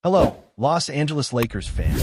Hello, Los Angeles Lakers fan.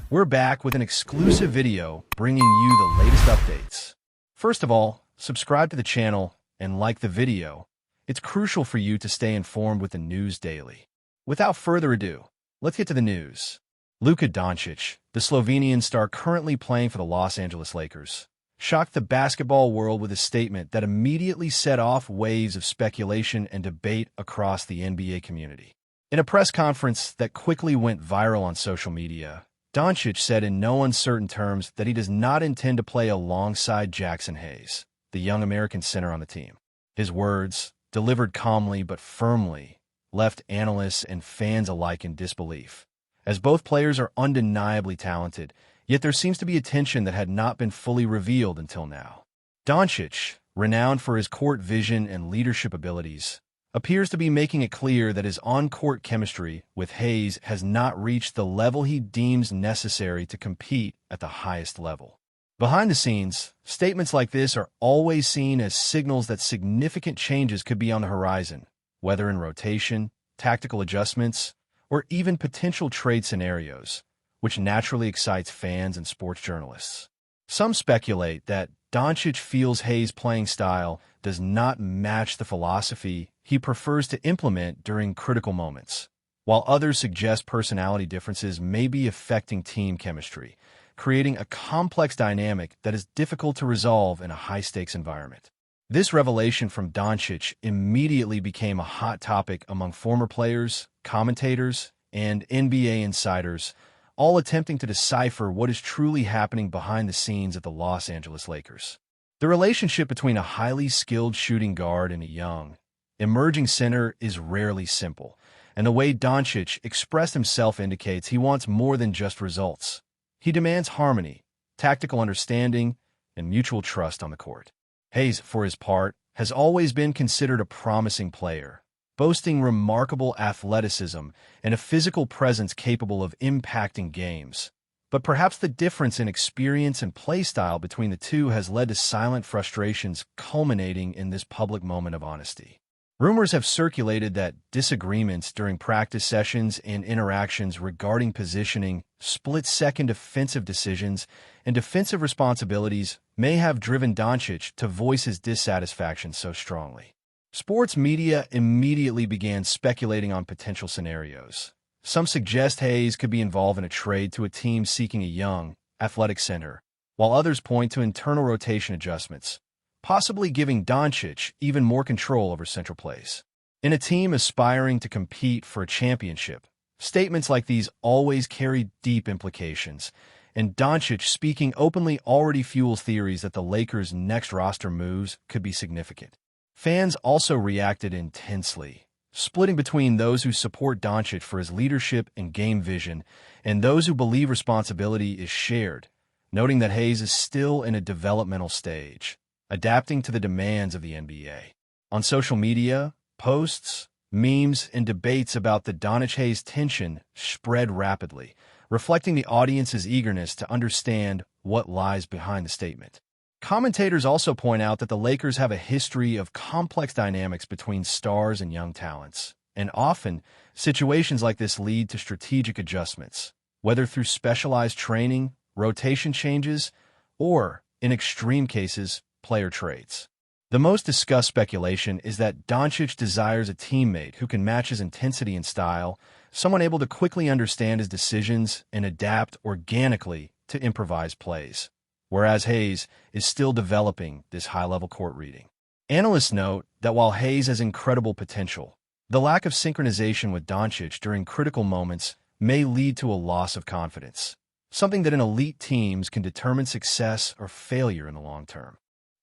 We're back with an exclusive video bringing you the latest updates. First of all, subscribe to the channel and like the video. It's crucial for you to stay informed with the news daily. Without further ado, let's get to the news. LUKA Doncic, the Slovenian star currently playing for the Los Angeles Lakers, shocked the basketball world with a statement that immediately set off waves of speculation and debate across the NBA community. In a press conference that quickly went viral on social media, Doncic said in no uncertain terms that he does not intend to play alongside Jackson Hayes, the young American center on the team. His words, delivered calmly but firmly, left analysts and fans alike in disbelief, as both players are undeniably talented, yet there seems to be a tension that had not been fully revealed until now. Doncic, renowned for his court vision and leadership abilities, appears to be making it clear that his on-court chemistry with Hayes has not reached the level he deems necessary to compete at the highest level. Behind the scenes, statements like this are always seen as signals that significant changes could be on the horizon, whether in rotation, tactical adjustments, or even potential trade scenarios, which naturally excites fans and sports journalists. Some speculate that Doncic feels Hayes' playing style does not match the philosophy he prefers to implement during critical moments, while others suggest personality differences may be affecting team chemistry, creating a complex dynamic that is difficult to resolve in a high-stakes environment. This revelation from Doncic immediately became a hot topic among former players, commentators, and NBA insiders, all attempting to decipher what is truly happening behind the scenes at the Los Angeles Lakers. The relationship between a highly skilled shooting guard and a young, emerging center is rarely simple, and the way Doncic expressed himself indicates he wants more than just results. He demands harmony, tactical understanding, and mutual trust on the court. Hayes, for his part, has always been considered a promising player, boasting remarkable athleticism and a physical presence capable of impacting games. But perhaps the difference in experience and play style between the two has led to silent frustrations culminating in this public moment of honesty. Rumors have circulated that disagreements during practice sessions and interactions regarding positioning, split-second offensive decisions, and defensive responsibilities may have driven Doncic to voice his dissatisfaction so strongly. Sports media immediately began speculating on potential scenarios. Some suggest Hayes could be involved in a trade to a team seeking a young, athletic center, while others point to internal rotation adjustments, possibly giving Doncic even more control over central plays. In a team aspiring to compete for a championship, statements like these always carry deep implications, and Doncic speaking openly already fuels theories that the Lakers' next roster moves could be significant. Fans also reacted intensely, splitting between those who support Doncic for his leadership and game vision and those who believe responsibility is shared, noting that Hayes is still in a developmental stage, adapting to the demands of the NBA. On social media, posts, memes, and debates about the Doncic-Hayes tension spread rapidly, reflecting the audience's eagerness to understand what lies behind the statement. Commentators also point out that the Lakers have a history of complex dynamics between stars and young talents, and often, situations like this lead to strategic adjustments, whether through specialized training, rotation changes, or, in extreme cases, player trades. The most discussed speculation is that Doncic desires a teammate who can match his intensity and style, someone able to quickly understand his decisions and adapt organically to improvised plays, whereas Hayes is still developing this high-level court reading. Analysts note that while Hayes has incredible potential, the lack of synchronization with Doncic during critical moments may lead to a loss of confidence, something that in elite teams can determine success or failure in the long term.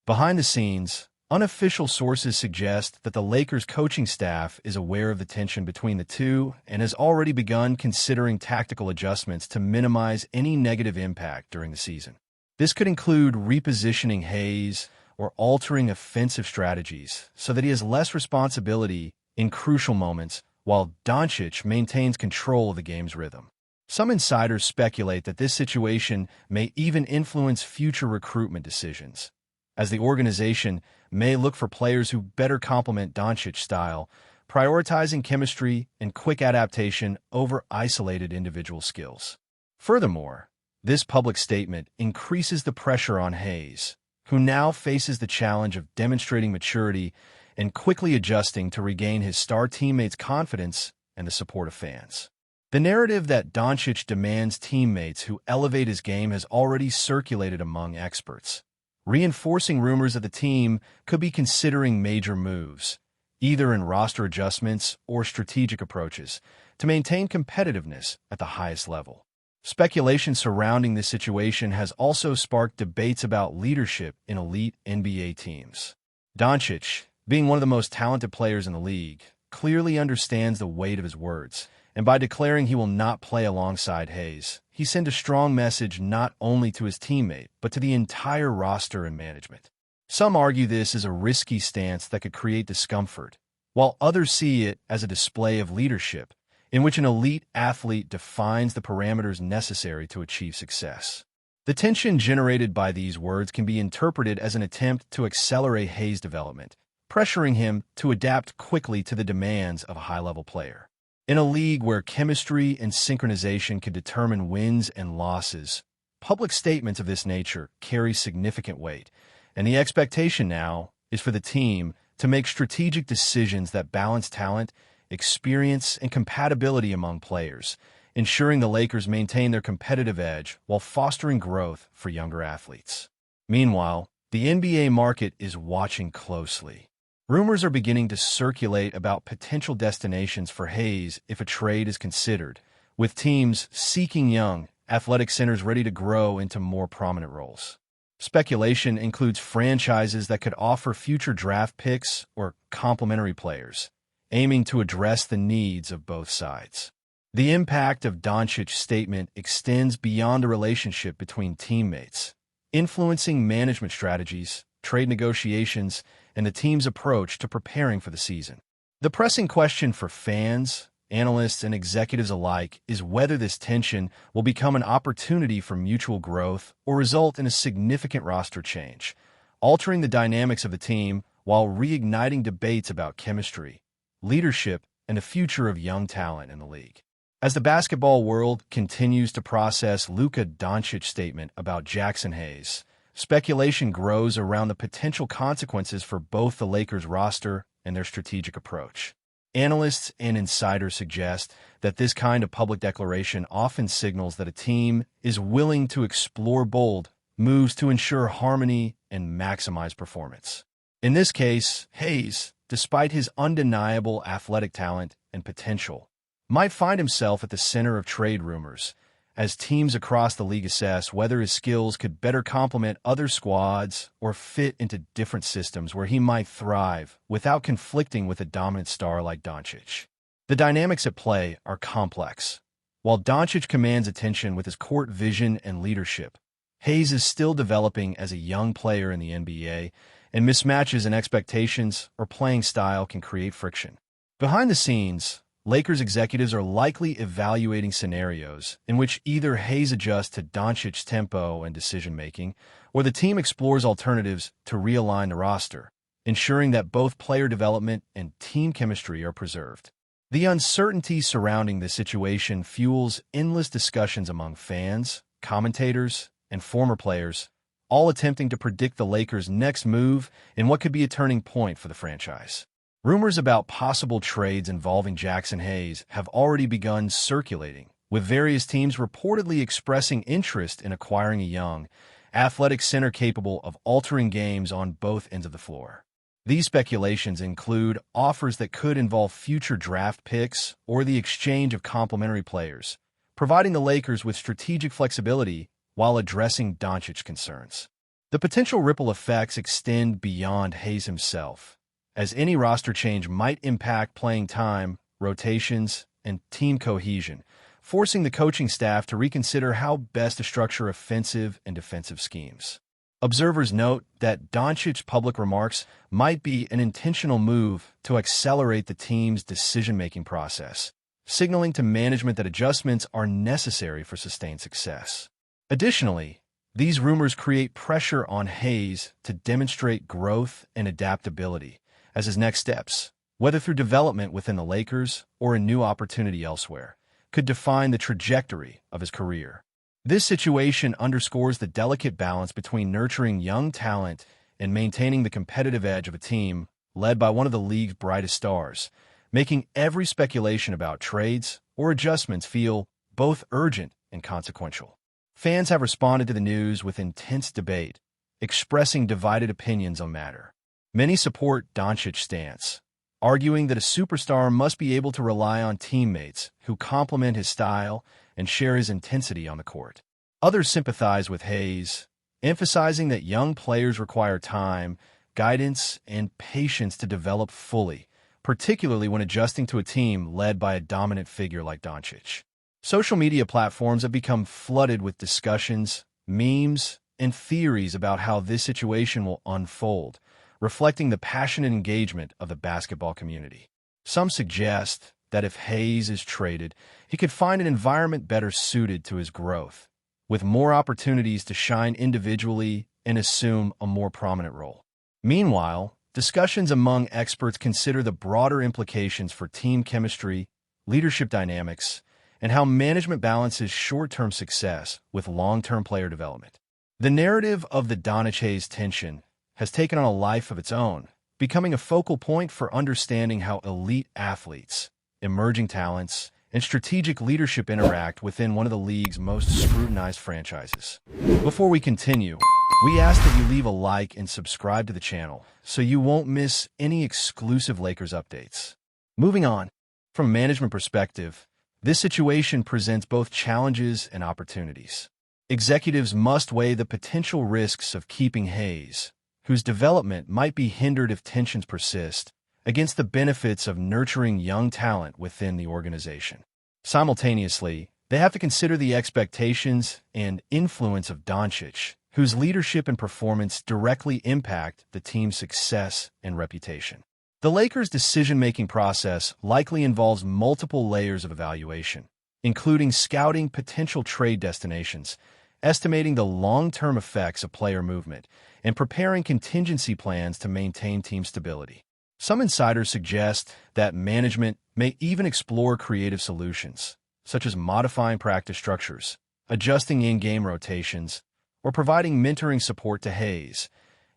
Behind the scenes, unofficial sources suggest that the Lakers' coaching staff is aware of the tension between the two and has already begun considering tactical adjustments to minimize any negative impact during the season. This could include repositioning Hayes or altering offensive strategies so that he has less responsibility in crucial moments while Doncic maintains control of the game's rhythm. Some insiders speculate that this situation may even influence future recruitment decisions, as the organization may look for players who better complement Doncic's style, prioritizing chemistry and quick adaptation over isolated individual skills. Furthermore, this public statement increases the pressure on Hayes, who now faces the challenge of demonstrating maturity and quickly adjusting to regain his star teammates' confidence and the support of fans. The narrative that Doncic demands teammates who elevate his game has already circulated among experts, reinforcing rumors that the team could be considering major moves, either in roster adjustments or strategic approaches, to maintain competitiveness at the highest level. Speculation surrounding this situation has also sparked debates about leadership in elite NBA teams. Doncic, being one of the most talented players in the league, clearly understands the weight of his words, and by declaring he will not play alongside Hayes, he sent a strong message not only to his teammate, but to the entire roster and management. Some argue this is a risky stance that could create discomfort, while others see it as a display of leadership, in which an elite athlete defines the parameters necessary to achieve success. The tension generated by these words can be interpreted as an attempt to accelerate Hayes' development, pressuring him to adapt quickly to the demands of a high-level player. In a league where chemistry and synchronization can determine wins and losses, public statements of this nature carry significant weight, and the expectation now is for the team to make strategic decisions that balance talent, experience, and compatibility among players, ensuring the Lakers maintain their competitive edge while fostering growth for younger athletes. Meanwhile, the NBA market is watching closely. Rumors are beginning to circulate about potential destinations for Hayes if a trade is considered, with teams seeking young, athletic centers ready to grow into more prominent roles. Speculation includes franchises that could offer future draft picks or complementary players, aiming to address the needs of both sides. The impact of Doncic's statement extends beyond a relationship between teammates, influencing management strategies, trade negotiations, and the team's approach to preparing for the season. The pressing question for fans, analysts, and executives alike is whether this tension will become an opportunity for mutual growth or result in a significant roster change, altering the dynamics of the team while reigniting debates about chemistry, leadership, and the future of young talent in the league. As the basketball world continues to process LUKA Doncic's statement about Jackson Hayes, speculation grows around the potential consequences for both the Lakers roster and their strategic approach. Analysts and insiders suggest that this kind of public declaration often signals that a team is willing to explore bold moves to ensure harmony and maximize performance. In this case, Hayes, despite his undeniable athletic talent and potential, might find himself at the center of trade rumors, as teams across the league assess whether his skills could better complement other squads or fit into different systems where he might thrive without conflicting with a dominant star like Doncic. The dynamics at play are complex. While Doncic commands attention with his court vision and leadership, Hayes is still developing as a young player in the NBA, and mismatches in expectations or playing style can create friction. Behind the scenes, Lakers executives are likely evaluating scenarios in which either Hayes adjusts to Doncic's tempo and decision-making, or the team explores alternatives to realign the roster, ensuring that both player development and team chemistry are preserved. The uncertainty surrounding this situation fuels endless discussions among fans, commentators, and former players, all attempting to predict the Lakers' next move in what could be a turning point for the franchise. Rumors about possible trades involving Jackson Hayes have already begun circulating, with various teams reportedly expressing interest in acquiring a young, athletic center capable of altering games on both ends of the floor. These speculations include offers that could involve future draft picks or the exchange of complementary players, providing the Lakers with strategic flexibility while addressing Doncic's concerns. The potential ripple effects extend beyond Hayes himself, as any roster change might impact playing time, rotations, and team cohesion, forcing the coaching staff to reconsider how best to structure offensive and defensive schemes. Observers note that Doncic's public remarks might be an intentional move to accelerate the team's decision-making process, signaling to management that adjustments are necessary for sustained success. Additionally, these rumors create pressure on Hayes to demonstrate growth and adaptability as his next steps, whether through development within the Lakers or a new opportunity elsewhere, could define the trajectory of his career. This situation underscores the delicate balance between nurturing young talent and maintaining the competitive edge of a team led by one of the league's brightest stars, making every speculation about trades or adjustments feel both urgent and consequential. Fans have responded to the news with intense debate, expressing divided opinions on the matter. Many support Doncic's stance, arguing that a superstar must be able to rely on teammates who complement his style and share his intensity on the court. Others sympathize with Hayes, emphasizing that young players require time, guidance, and patience to develop fully, particularly when adjusting to a team led by a dominant figure like Doncic. Social media platforms have become flooded with discussions, memes, and theories about how this situation will unfold, reflecting the passionate engagement of the basketball community. Some suggest that if Hayes is traded, he could find an environment better suited to his growth, with more opportunities to shine individually and assume a more prominent role. Meanwhile, discussions among experts consider the broader implications for team chemistry, leadership dynamics, and how management balances short-term success with long-term player development. The narrative of the Doncic-Hayes tension has taken on a life of its own, becoming a focal point for understanding how elite athletes, emerging talents, and strategic leadership interact within one of the league's most scrutinized franchises. Before we continue, we ask that you leave a like and subscribe to the channel so you won't miss any exclusive Lakers updates. Moving on, from a management perspective, this situation presents both challenges and opportunities. Executives must weigh the potential risks of keeping Hayes, whose development might be hindered if tensions persist, against the benefits of nurturing young talent within the organization. Simultaneously, they have to consider the expectations and influence of Doncic, whose leadership and performance directly impact the team's success and reputation. The Lakers' decision-making process likely involves multiple layers of evaluation, including scouting potential trade destinations, estimating the long-term effects of player movement, and preparing contingency plans to maintain team stability. Some insiders suggest that management may even explore creative solutions, such as modifying practice structures, adjusting in-game rotations, or providing mentoring support to Hayes,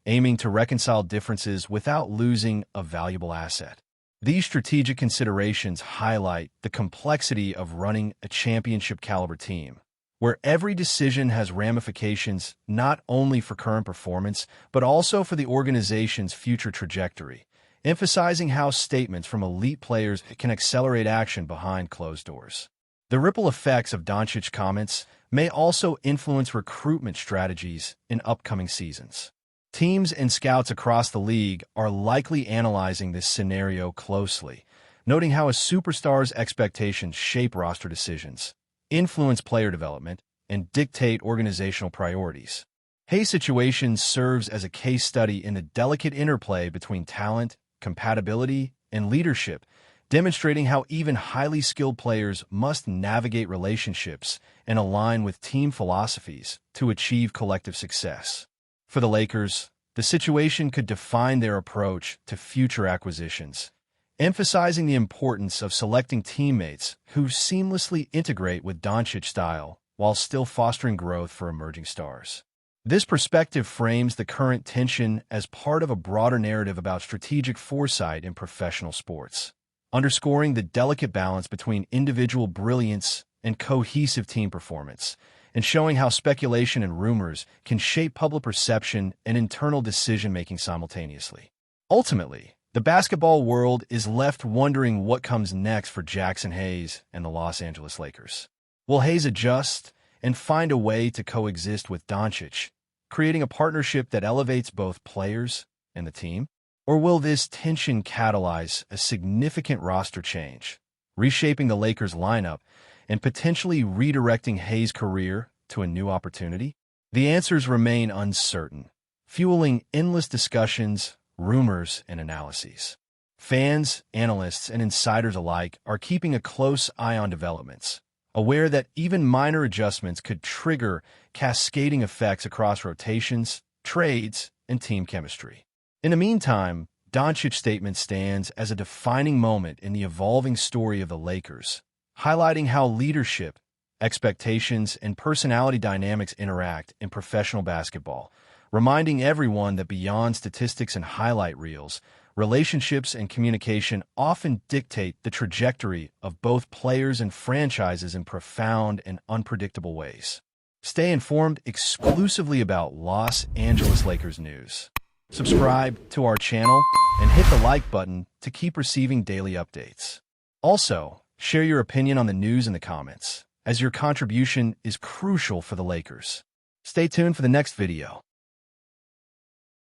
aiming to reconcile differences without losing a valuable asset. These strategic considerations highlight the complexity of running a championship-caliber team, where every decision has ramifications not only for current performance, but also for the organization's future trajectory, emphasizing how statements from elite players can accelerate action behind closed doors. The ripple effects of Doncic's comments may also influence recruitment strategies in upcoming seasons. Teams and scouts across the league are likely analyzing this scenario closely, noting how a superstar's expectations shape roster decisions, influence player development, and dictate organizational priorities. Hayes' situation serves as a case study in the delicate interplay between talent, compatibility, and leadership, demonstrating how even highly skilled players must navigate relationships and align with team philosophies to achieve collective success. For the Lakers, the situation could define their approach to future acquisitions, emphasizing the importance of selecting teammates who seamlessly integrate with Doncic's style while still fostering growth for emerging stars. This perspective frames the current tension as part of a broader narrative about strategic foresight in professional sports, underscoring the delicate balance between individual brilliance and cohesive team performance, and showing how speculation and rumors can shape public perception and internal decision-making simultaneously. Ultimately, the basketball world is left wondering what comes next for Jackson Hayes and the Los Angeles Lakers. Will Hayes adjust and find a way to coexist with Doncic, creating a partnership that elevates both players and the team? Or will this tension catalyze a significant roster change, reshaping the Lakers' lineup and potentially redirecting Hayes' career to a new opportunity? The answers remain uncertain, fueling endless discussions, rumors, and analyses. Fans, analysts, and insiders alike are keeping a close eye on developments, aware that even minor adjustments could trigger cascading effects across rotations, trades, and team chemistry. In the meantime, Doncic's statement stands as a defining moment in the evolving story of the Lakers, highlighting how leadership, expectations, and personality dynamics interact in professional basketball, reminding everyone that beyond statistics and highlight reels, relationships and communication often dictate the trajectory of both players and franchises in profound and unpredictable ways. Stay informed exclusively about Los Angeles Lakers news. Subscribe to our channel and hit the like button to keep receiving daily updates. Also, share your opinion on the news in the comments, as your contribution is crucial for the Lakers. Stay tuned for the next video.